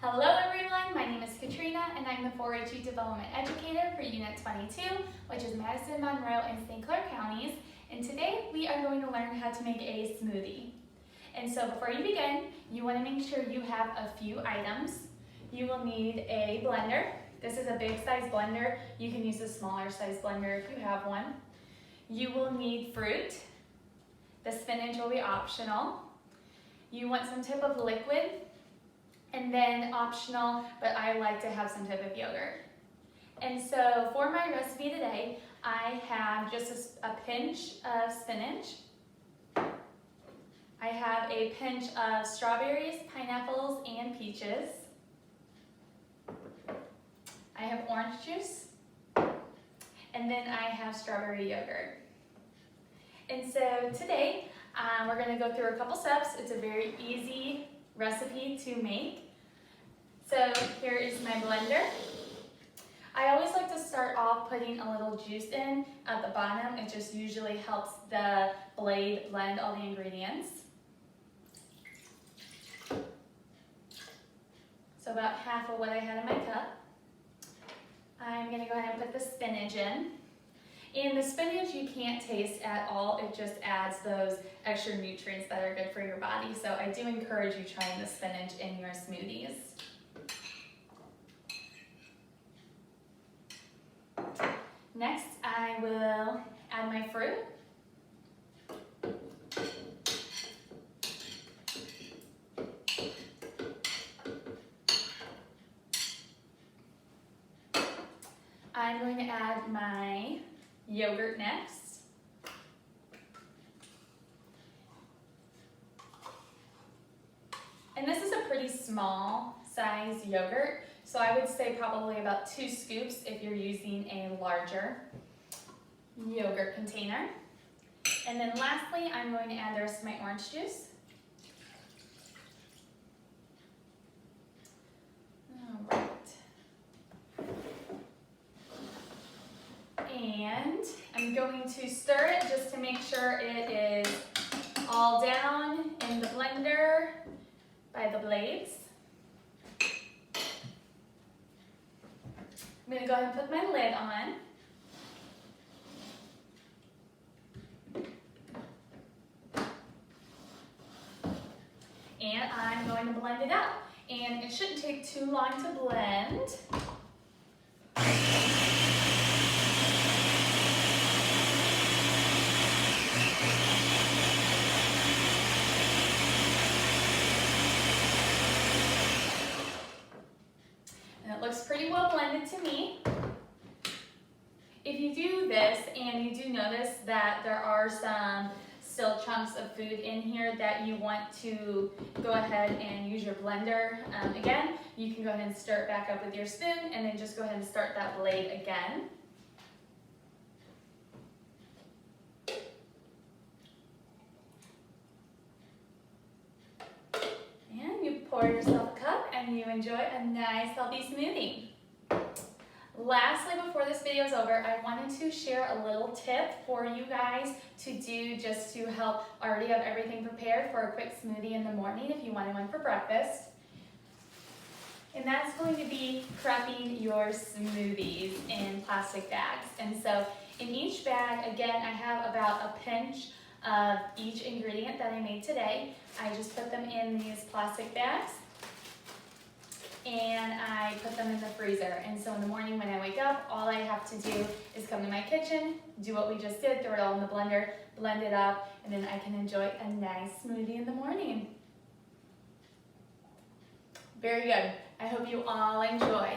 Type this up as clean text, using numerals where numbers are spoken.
Hello everyone, my name is Katrina and I'm the 4-H Youth Development Educator for Unit 22, which is Madison, Monroe, and St. Clair counties. And today we are going to learn how to make a smoothie. And so before you begin, you want to make sure you have a few items. You will need a blender. This is a big size blender. You can use a smaller size blender if you have one. You will need fruit. The spinach will be optional. You want some type of liquid. And then optional, but I like to have some type of yogurt. And so for my recipe today, I have just a pinch of spinach. I have a pinch of strawberries, pineapples, and peaches. I have orange juice. And then I have strawberry yogurt. And so today, we're gonna go through a couple steps. It's a very easy recipe to make. So here is my blender. I always like to start off putting a little juice in at the bottom. It just usually helps the blade blend all the ingredients. So about half of what I had in my cup. I'm gonna go ahead and put the spinach in. And the spinach you can't taste at all, it just adds those extra nutrients that are good for your body. So I do encourage you trying the spinach in your smoothies. Next, I will add my fruit. I'm going to add my yogurt next. And this is a pretty small size yogurt, so I would say probably about 2 scoops if you're using a larger yogurt container. And then lastly, I'm going to add the rest of my orange juice. And I'm going to stir it just to make sure it is all down in the blender by the blades. I'm going to go ahead and put my lid on. And I'm going to blend it out. And it shouldn't take too long to blend. Looks pretty well blended to me. If you do this and you do notice that there are some still chunks of food in here that you want to go ahead and use your blender again, you can go ahead and stir it back up with your spoon and then just go ahead and start that blade again. And you pour yourself a cup and you enjoy a nice healthy smoothie. Lastly, before this video is over, I wanted to share a little tip for you guys to do just to help already have everything prepared for a quick smoothie in the morning if you wanted one for breakfast. And that's going to be prepping your smoothies in plastic bags. And so in each bag, again, I have about a pinch of each ingredient that I made today. I just put them in these plastic bags and I put them in the freezer. And so in the morning when I wake up, all I have to do is come to my kitchen, do what we just did, throw it all in the blender, blend it up, and then I can enjoy a nice smoothie in the morning. Very good. I hope you all enjoy.